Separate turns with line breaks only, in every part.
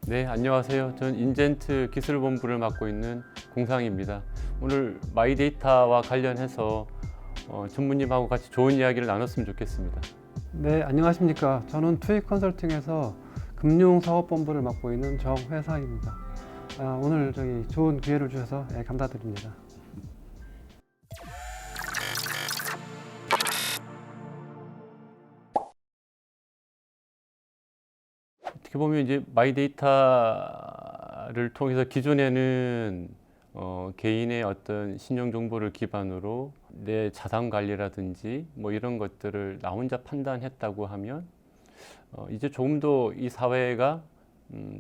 네, 안녕하세요. 저는 인젠트 기술본부를 맡고 있는 공상입니다. 오늘 마이데이터와 관련해서 전무님하고 같이 좋은 이야기를 나눴으면 좋겠습니다.
네, 안녕하십니까. 저는 투익 컨설팅에서 금융사업본부를 맡고 있는 정회사입니다. 오늘 저기 좋은 기회를 주셔서 감사드립니다.
어떻게 보면 이제 마이데이터를 통해서 기존에는 개인의 어떤 신용 정보를 기반으로 내 자산 관리라든지 뭐 이런 것들을 나 혼자 판단했다고 하면 이제 조금 더 이 사회가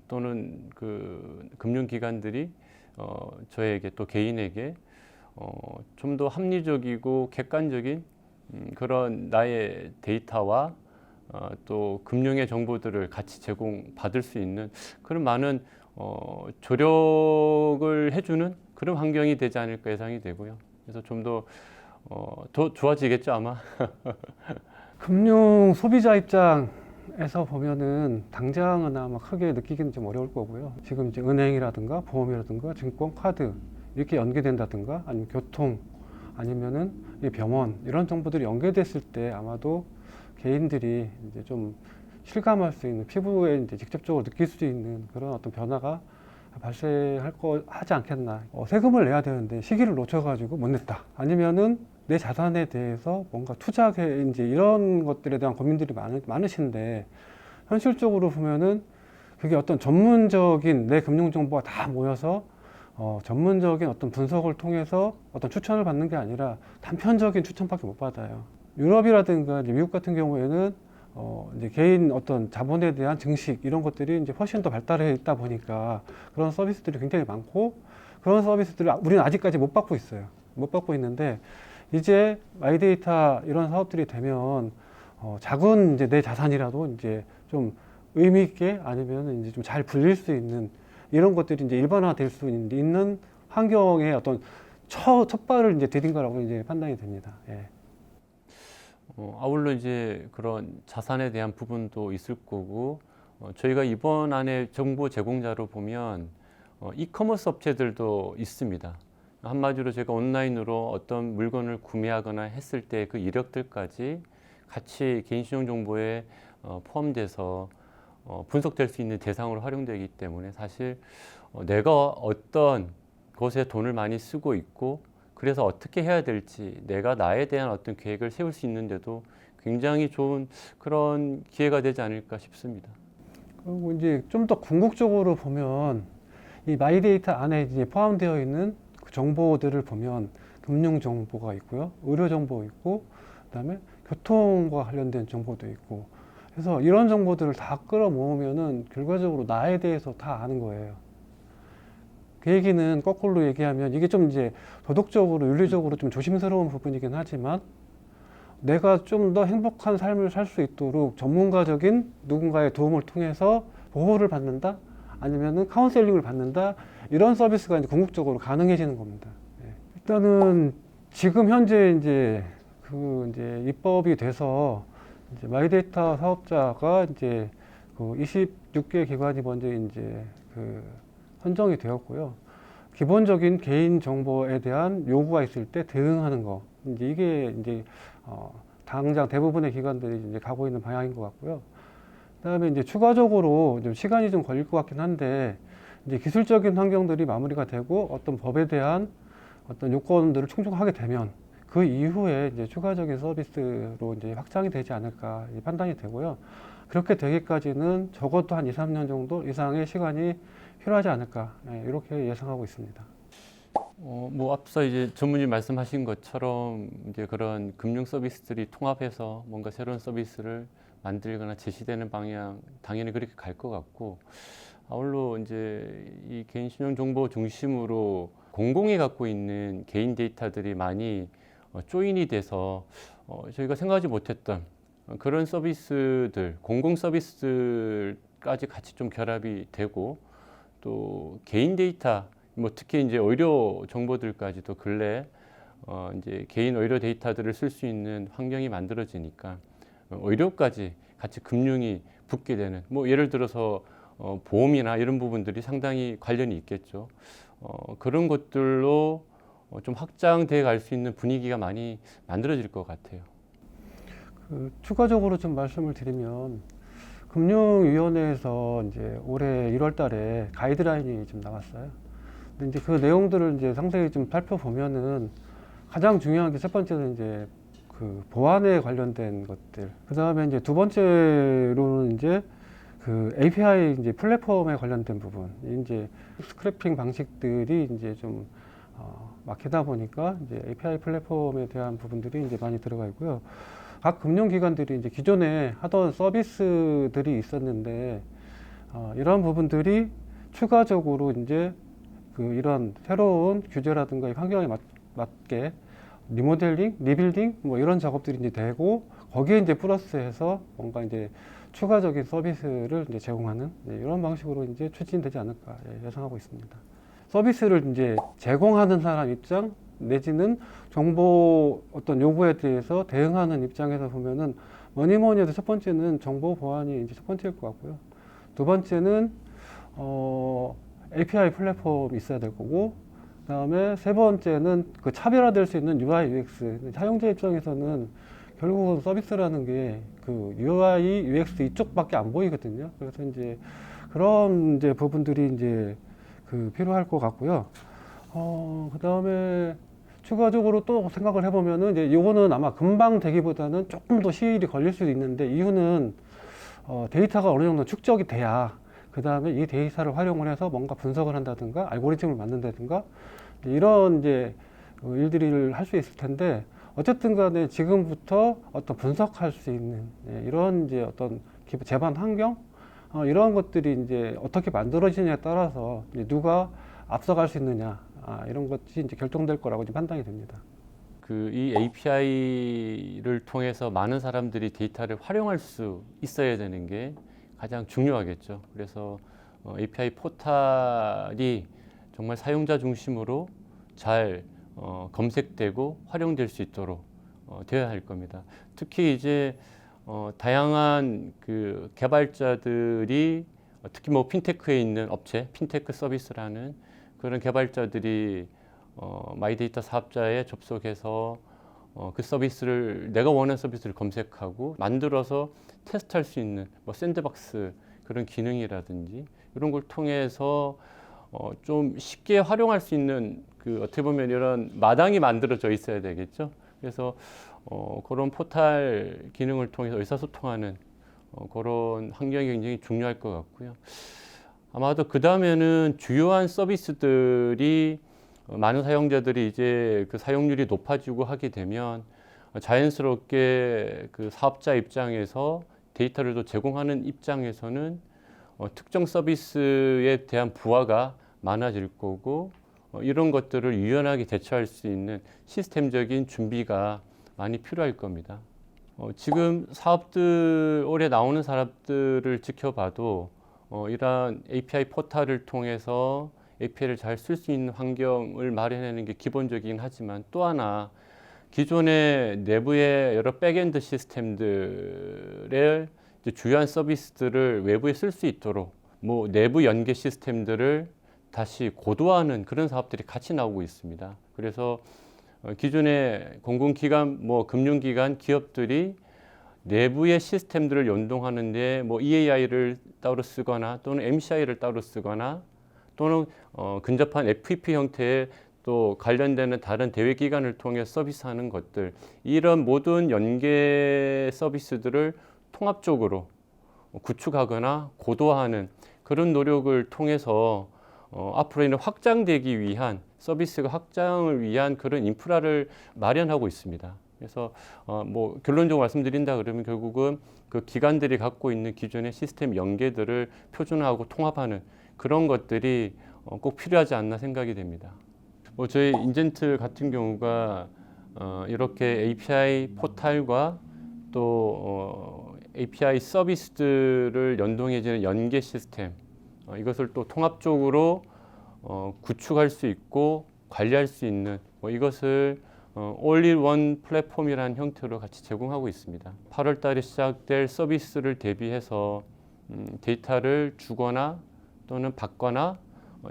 또는 그 금융기관들이 저에게 또 개인에게 좀 더 합리적이고 객관적인 그런 나의 데이터와 또 금융의 정보들을 같이 제공받을 수 있는 그런 많은 조력을 해주는 그런 환경이 되지 않을까 예상이 되고요. 그래서 좀 더 좋아지겠죠, 아마.
금융 소비자 입장에서 보면은 당장은 아마 크게 느끼기는 좀 어려울 거고요. 지금 이제 은행이라든가 보험이라든가 증권, 카드 이렇게 연계된다든가 아니면 교통 아니면은 이 병원 이런 정보들이 연계됐을 때 아마도 개인들이 이제 좀 실감할 수 있는 피부에 이제 직접적으로 느낄 수 있는 그런 어떤 변화가 발생할 거 하지 않겠나. 세금을 내야 되는데 시기를 놓쳐가지고 못 냈다. 아니면은 내 자산에 대해서 뭔가 투자해 이제 이런 것들에 대한 고민들이 많으신데 현실적으로 보면은 그게 어떤 전문적인 내 금융 정보가 다 모여서 전문적인 어떤 분석을 통해서 어떤 추천을 받는 게 아니라 단편적인 추천밖에 못 받아요. 유럽이라든가 이제 미국 같은 경우에는 이제 개인 어떤 자본에 대한 증식 이런 것들이 이제 훨씬 더 발달해 있다 보니까 그런 서비스들이 굉장히 많고 그런 서비스들을 우리는 아직까지 못 받고 있어요. 못 받고 있는데 이제 마이데이터 이런 사업들이 되면 작은 이제 내 자산이라도 이제 좀 의미 있게 아니면 이제 좀 잘 불릴 수 있는 이런 것들이 이제 일반화될 수 있는 환경의 어떤 첫 발을 이제 디딘 거라고 이제 판단이 됩니다. 예.
아울러 이제 그런 자산에 대한 부분도 있을 거고, 저희가 이번 안에 정보 제공자로 보면 이커머스 업체들도 있습니다. 한마디로 제가 온라인으로 어떤 물건을 구매하거나 했을 때 그 이력들까지 같이 개인신용정보에 포함돼서 분석될 수 있는 대상으로 활용되기 때문에 사실 내가 어떤 곳에 돈을 많이 쓰고 있고 그래서 어떻게 해야 될지 내가 나에 대한 어떤 계획을 세울 수 있는데도 굉장히 좋은 그런 기회가 되지 않을까 싶습니다.
그리고 이제 좀 더 궁극적으로 보면 이 마이데이터 안에 이제 포함되어 있는 그 정보들을 보면 금융 정보가 있고요, 의료 정보 있고, 그다음에 교통과 관련된 정보도 있고, 그래서 이런 정보들을 다 끌어 모으면은 결과적으로 나에 대해서 다 아는 거예요. 그 얘기는 거꾸로 얘기하면 이게 좀 이제 도덕적으로 윤리적으로 좀 조심스러운 부분이긴 하지만 내가 좀 더 행복한 삶을 살 수 있도록 전문가적인 누군가의 도움을 통해서 보호를 받는다 아니면은 카운셀링을 받는다 이런 서비스가 이제 궁극적으로 가능해지는 겁니다. 예. 일단은 지금 현재 이제 이제 입법이 돼서 이제 마이데이터 사업자가 이제 그 26개 기관이 먼저 이제 선정이 되었고요. 기본적인 개인 정보에 대한 요구가 있을 때 대응하는 거. 이제 이게 이제 당장 대부분의 기관들이 이제 가고 있는 방향인 것 같고요. 그다음에 이제 추가적으로 좀 시간이 좀 걸릴 것 같긴 한데 이제 기술적인 환경들이 마무리가 되고 어떤 법에 대한 어떤 요건들을 충족하게 되면 그 이후에 이제 추가적인 서비스로 이제 확장이 되지 않을까 판단이 되고요. 그렇게 되기까지는 적어도 한 2, 3년 정도 이상의 시간이 필요하지 않을까 이렇게 예상하고 있습니다.
뭐 앞서 이제 전문님 말씀하신 것처럼 이제 그런 금융 서비스들이 통합해서 뭔가 새로운 서비스를 만들거나 제시되는 방향 당연히 그렇게 갈 것 같고 아울러 이제 이 개인신용 정보 중심으로 공공이 갖고 있는 개인 데이터들이 많이 조인이 돼서 저희가 생각하지 못했던 그런 서비스들, 공공 서비스들까지 같이 좀 결합이 되고 또 개인 데이터, 뭐 특히 이제 의료 정보들까지도 근래 이제 개인 의료 데이터들을 쓸 수 있는 환경이 만들어지니까 의료까지 같이 금융이 붙게 되는 뭐 예를 들어서 보험이나 이런 부분들이 상당히 관련이 있겠죠. 그런 것들로 좀 확장돼 갈 수 있는 분위기가 많이 만들어질 것 같아요.
추가적으로 좀 말씀을 드리면 금융위원회에서 이제 올해 1월 달에 가이드라인이 좀 나왔어요. 근데 이제 그 내용들을 이제 상세히 좀 살펴보면은 가장 중요한 게 첫 번째는 이제 그 보안에 관련된 것들. 그 다음에 이제 두 번째로는 이제 그 API 이제 플랫폼에 관련된 부분. 이제 스크래핑 방식들이 이제 좀 막히다 보니까 이제 API 플랫폼에 대한 부분들이 이제 많이 들어가 있고요. 각 금융기관들이 이제 기존에 하던 서비스들이 있었는데 이런 부분들이 추가적으로 이제 그 이런 새로운 규제라든가 환경에 맞게 리모델링, 리빌딩 뭐 이런 작업들이 이제 되고 거기에 이제 플러스해서 뭔가 이제 추가적인 서비스를 이제 제공하는 이런 방식으로 이제 추진되지 않을까 예상하고 있습니다. 서비스를 이제 제공하는 사람 입장 내지는 정보 어떤 요구에 대해서 대응하는 입장에서 보면은 뭐니 해도 첫 번째는 정보 보안이 이제 첫 번째일 것 같고요. 두 번째는 API 플랫폼이 있어야 될 거고, 그다음에 세 번째는 그 차별화될 수 있는 UI, UX. 사용자 입장에서는 결국은 서비스라는 게 그 UI, UX 이쪽밖에 안 보이거든요. 그래서 이제 그런 이제 부분들이 이제 그 필요할 것 같고요. 그다음에 추가적으로 또 생각을 해보면은 이제 요거는 아마 금방 되기보다는 조금 더 시일이 걸릴 수도 있는데 이유는 데이터가 어느 정도 축적이 돼야 그 다음에 이 데이터를 활용을 해서 뭔가 분석을 한다든가 알고리즘을 만든다든가 이런 이제 일들을 할 수 있을 텐데 어쨌든 간에 지금부터 어떤 분석할 수 있는 이런 이제 어떤 제반 환경 이런 것들이 이제 어떻게 만들어지냐에 따라서 이제 누가 앞서갈 수 있느냐 이런 것이 이제 결정될 거라고 지금 판단이 됩니다.
이 API를 통해서 많은 사람들이 데이터를 활용할 수 있어야 되는 게 가장 중요하겠죠. 그래서 API 포탈이 정말 사용자 중심으로 잘 검색되고 활용될 수 있도록 되어야 할 겁니다. 특히 이제 다양한 그 개발자들이 특히 뭐 핀테크에 있는 업체, 핀테크 서비스라는 그런 개발자들이 마이데이터 사업자에 접속해서 그 서비스를 내가 원하는 서비스를 검색하고 만들어서 테스트할 수 있는 뭐 샌드박스 그런 기능이라든지 이런 걸 통해서 좀 쉽게 활용할 수 있는 그 어떻게 보면 이런 마당이 만들어져 있어야 되겠죠. 그래서 그런 포탈 기능을 통해서 의사소통하는 그런 환경이 굉장히 중요할 것 같고요. 아마도 그 다음에는 주요한 서비스들이 많은 사용자들이 이제 그 사용률이 높아지고 하게 되면 자연스럽게 그 사업자 입장에서 데이터를 또 제공하는 입장에서는 특정 서비스에 대한 부하가 많아질 거고 이런 것들을 유연하게 대처할 수 있는 시스템적인 준비가 많이 필요할 겁니다. 지금 사업들 올해 나오는 사업들을 지켜봐도 이러한 API 포탈을 통해서 API를 잘 쓸 수 있는 환경을 마련하는 게 기본적이긴 하지만 또 하나 기존의 내부의 여러 백엔드 시스템들의 주요한 서비스들을 외부에 쓸 수 있도록 뭐 내부 연계 시스템들을 다시 고도화하는 그런 사업들이 같이 나오고 있습니다. 그래서 기존의 공공기관, 뭐 금융기관, 기업들이 내부의 시스템들을 연동하는데 뭐 EAI를 따로 쓰거나 또는 MCI를 따로 쓰거나 또는 근접한 FEP 형태의 또 관련되는 다른 대외기관을 통해 서비스하는 것들 이런 모든 연계 서비스들을 통합적으로 구축하거나 고도화하는 그런 노력을 통해서 앞으로는 확장되기 위한 서비스가 확장을 위한 그런 인프라를 마련하고 있습니다. 그래서 뭐 결론적으로 말씀드린다 그러면 결국은 그 기관들이 갖고 있는 기존의 시스템 연계들을 표준화하고 통합하는 그런 것들이 꼭 필요하지 않나 생각이 됩니다. 뭐 저희 인젠트 같은 경우가 이렇게 API 포탈과 또 API 서비스들을 연동해지는 연계 시스템 이것을 또 통합적으로 구축할 수 있고 관리할 수 있는 뭐 이것을 all-in-one 플랫폼이라는 형태로 같이 제공하고 있습니다. 8월 달에 시작될 서비스를 대비해서 데이터를 주거나 또는 받거나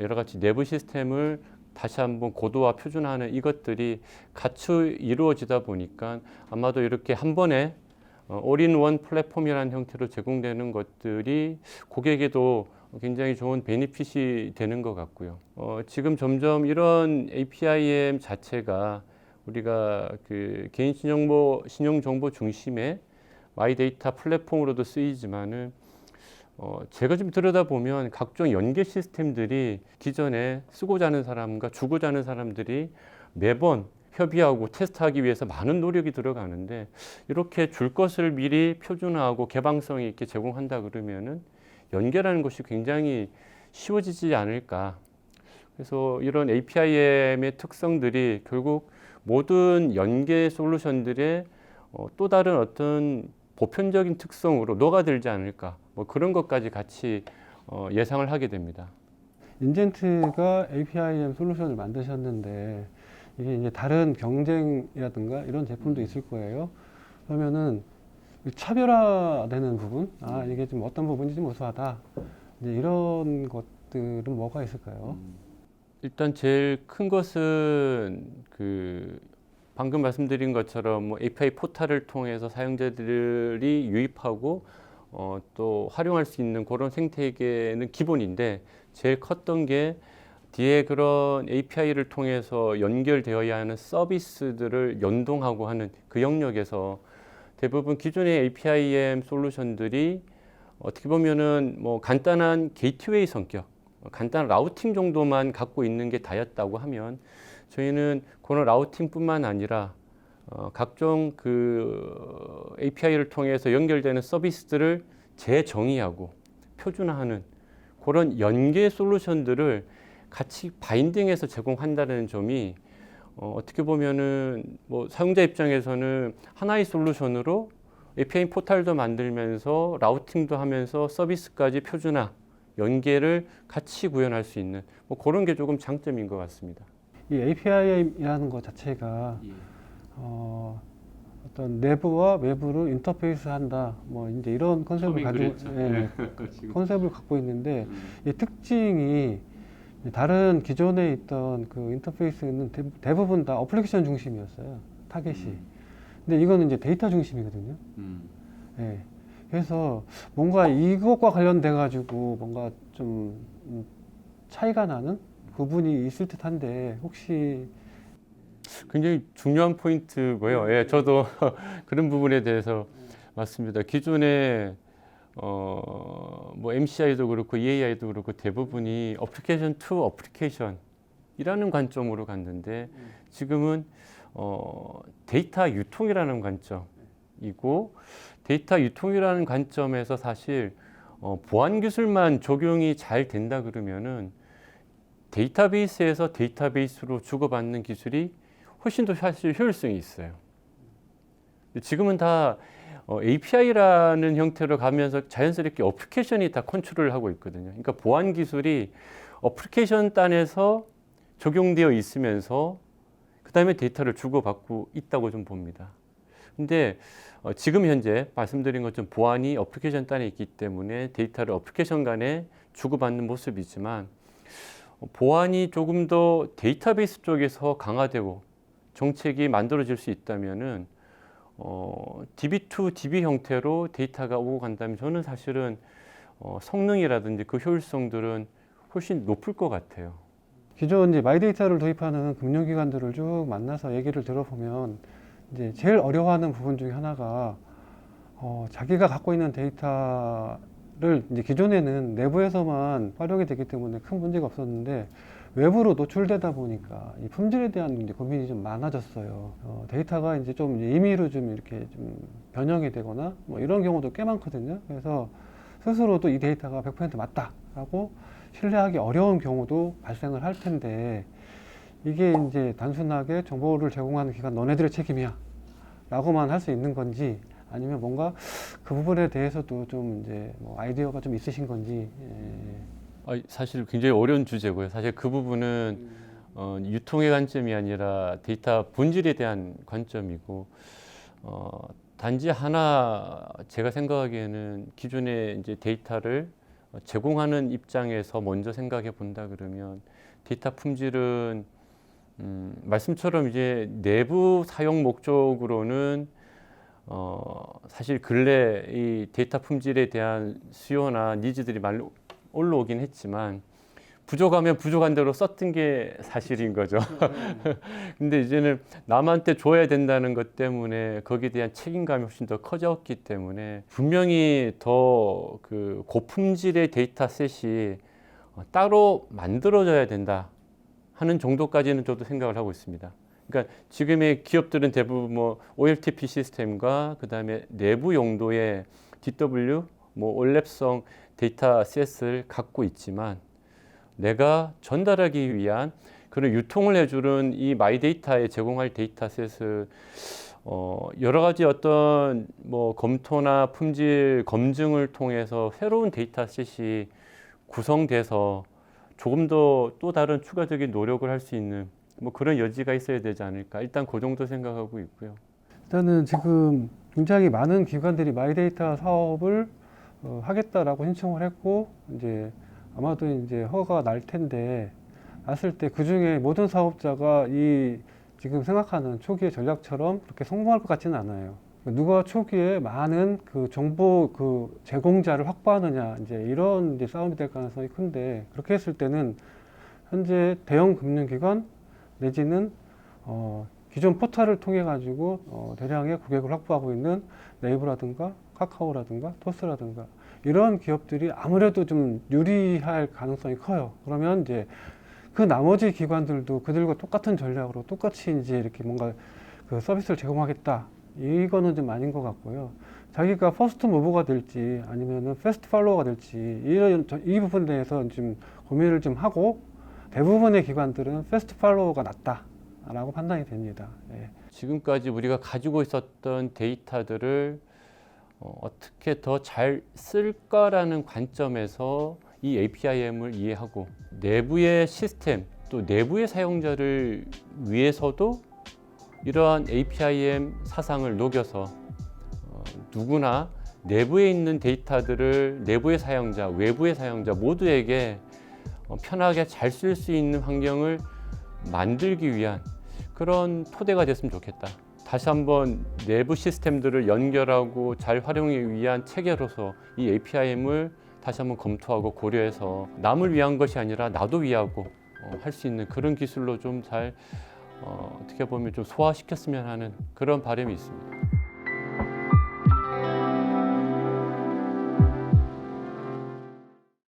여러 가지 내부 시스템을 다시 한번 고도화 표준화하는 이것들이 같이 이루어지다 보니까 아마도 이렇게 한 번에 올인원 플랫폼이라는 형태로 제공되는 것들이 고객에게도 굉장히 좋은 베니핏이 되는 것 같고요. 지금 점점 이런 APIM 자체가 우리가 그 개인 신용 정보 중심의 마이데이터 플랫폼으로도 쓰이지만은 제가 좀 들여다보면 각종 연계 시스템들이 기존에 쓰고자 하는 사람과 주고자 하는 사람들이 매번 협의하고 테스트하기 위해서 많은 노력이 들어가는데 이렇게 줄 것을 미리 표준화하고 개방성 있게 제공한다 그러면은 연계라는 것이 굉장히 쉬워지지 않을까. 그래서 이런 APIM의 특성들이 결국 모든 연계 솔루션들의 또 다른 어떤 보편적인 특성으로 녹아들지 않을까. 뭐 그런 것까지 같이 예상을 하게 됩니다.
인젠트가 APIM 솔루션을 만드셨는데 이게 이제 다른 경쟁이라든가 이런 제품도 있을 거예요. 그러면은 차별화되는 부분, 이게 좀 어떤 부분이 좀 우수하다. 이제 이런 것들은 뭐가 있을까요?
일단 제일 큰 것은 그 방금 말씀드린 것처럼 뭐 API 포탈을 통해서 사용자들이 유입하고 또 활용할 수 있는 그런 생태계는 기본인데 제일 컸던 게 뒤에 그런 API를 통해서 연결되어야 하는 서비스들을 연동하고 하는 그 영역에서 대부분 기존의 APIM 솔루션들이 어떻게 보면은 뭐 간단한 게이트웨이 성격, 간단한 라우팅 정도만 갖고 있는 게 다였다고 하면 저희는 그런 라우팅뿐만 아니라 각종 그 API를 통해서 연결되는 서비스들을 재정의하고 표준화하는 그런 연계 솔루션들을 같이 바인딩해서 제공한다는 점이 어떻게 보면은 뭐 사용자 입장에서는 하나의 솔루션으로 API 포탈도 만들면서 라우팅도 하면서 서비스까지 표준화, 연계를 같이 구현할 수 있는 뭐 그런 게 조금 장점인 것 같습니다.
이 API이라는 것 자체가 어떤 내부와 외부를 인터페이스 한다. 뭐 이제 이런 컨셉을 컨셉을 갖고 있는데 이 특징이 다른 기존에 있던 그 인터페이스는 대부분 다 어플리케이션 중심이었어요. 타겟이. 근데 이거는 이제 데이터 중심이거든요. 예. 그래서 뭔가 이것과 관련돼 가지고 뭔가 좀 차이가 나는 부분이 있을 듯한데 혹시
굉장히 중요한 포인트고요. 예, 저도 그런 부분에 대해서 맞습니다. 기존에 뭐 MCI도 그렇고 EAI도 그렇고 대부분이 어플리케이션 투 어플리케이션이라는 관점으로 갔는데 지금은 데이터 유통이라는 관점이고 데이터 유통이라는 관점에서 사실 보안 기술만 적용이 잘 된다 그러면은 데이터베이스에서 데이터베이스로 주고받는 기술이 훨씬 더 사실 효율성이 있어요. 지금은 다 API라는 형태로 가면서 자연스럽게 어플리케이션이 다 컨트롤을 하고 있거든요. 그러니까 보안 기술이 어플리케이션 단에서 적용되어 있으면서 그 다음에 데이터를 주고받고 있다고 좀 봅니다. 근데 지금 현재 말씀드린 것처럼 보안이 어플리케이션 단에 있기 때문에 데이터를 어플리케이션 간에 주고받는 모습이지만 보안이 조금 더 데이터베이스 쪽에서 강화되고 정책이 만들어질 수 있다면은 DB2 DB 형태로 데이터가 오고 간다면 저는 사실은 성능이라든지 그 효율성들은 훨씬 높을 것 같아요.
기존 이제 마이데이터를 도입하는 금융기관들을 쭉 만나서 얘기를 들어보면 이제 제일 어려워하는 부분 중에 하나가 자기가 갖고 있는 데이터를 이제 기존에는 내부에서만 활용이 되기 때문에 큰 문제가 없었는데 외부로 노출되다 보니까 이 품질에 대한 이제 고민이 좀 많아졌어요. 데이터가 이제 좀 임의로 좀 이렇게 좀 변형이 되거나 뭐 이런 경우도 꽤 많거든요. 그래서 스스로도 이 데이터가 100% 맞다라고 신뢰하기 어려운 경우도 발생을 할 텐데 이게 이제 단순하게 정보를 제공하는 기관 너네들의 책임이야 라고만 할 수 있는 건지 아니면 뭔가 그 부분에 대해서도 좀 이제 뭐 아이디어가 좀 있으신 건지.
사실 굉장히 어려운 주제고요. 사실 그 부분은 유통의 관점이 아니라 데이터 본질에 대한 관점이고 단지 하나 제가 생각하기에는 기존의 이제 데이터를 제공하는 입장에서 먼저 생각해 본다 그러면 데이터 품질은 말씀처럼 이제 내부 사용 목적으로는 사실 근래 이 데이터 품질에 대한 수요나 니즈들이 많이 올라오긴 했지만 부족하면 부족한 대로 썼던 게 사실인 거죠. 근데 이제는 남한테 줘야 된다는 것 때문에 거기에 대한 책임감이 훨씬 더 커졌기 때문에 분명히 더 그 고품질의 데이터셋이 따로 만들어져야 된다 하는 정도까지는 저도 생각을 하고 있습니다. 그러니까 지금의 기업들은 대부분 뭐 OLTP 시스템과 그다음에 내부 용도의 DW, 뭐 올랩성 데이터셋을 갖고 있지만 내가 전달하기 위한 그런 유통을 해주는 이 마이데이터에 제공할 데이터셋을 여러 가지 어떤 뭐 검토나 품질 검증을 통해서 새로운 데이터셋이 구성돼서 조금 더 또 다른 추가적인 노력을 할 수 있는 뭐 그런 여지가 있어야 되지 않을까. 일단 그 정도 생각하고 있고요.
일단은 지금 굉장히 많은 기관들이 마이데이터 사업을 하겠다라고 신청을 했고 이제 아마도 이제 허가가 날 텐데 났을 때 그 중에 모든 사업자가 이 지금 생각하는 초기의 전략처럼 그렇게 성공할 것 같지는 않아요. 누가 초기에 많은 그 정보 그 제공자를 확보하느냐 이제 이런 이제 싸움이 될 가능성이 큰데 그렇게 했을 때는 현재 대형 금융기관 내지는 기존 포털을 통해 가지고 대량의 고객을 확보하고 있는 네이버라든가 카카오라든가 토스라든가 이런 기업들이 아무래도 좀 유리할 가능성이 커요. 그러면 이제 그 나머지 기관들도 그들과 똑같은 전략으로 똑같이 이제 이렇게 뭔가 그 서비스를 제공하겠다. 이거는 좀 아닌 것 같고요. 자기가 퍼스트 무버가 될지 아니면은 패스트 팔로워가 될지 이 부분에 대해서 좀 고민을 좀 하고 대부분의 기관들은 패스트 팔로워가 낫다라고 판단이 됩니다. 예.
지금까지 우리가 가지고 있었던 데이터들을 어떻게 더 잘 쓸까라는 관점에서 이 APIM을 이해하고 내부의 시스템 또 내부의 사용자를 위해서도 이러한 APIM 사상을 녹여서 누구나 내부에 있는 데이터들을 내부의 사용자, 외부의 사용자 모두에게 편하게 잘 쓸 수 있는 환경을 만들기 위한 그런 토대가 됐으면 좋겠다. 다시 한번 내부 시스템들을 연결하고 잘 활용하기 위한 체계로서 이 APIM을 다시 한번 검토하고 고려해서 남을 위한 것이 아니라 나도 위하고 할 수 있는 그런 기술로 좀 잘 어떻게 보면 좀 소화시켰으면 하는 그런 바람이 있습니다.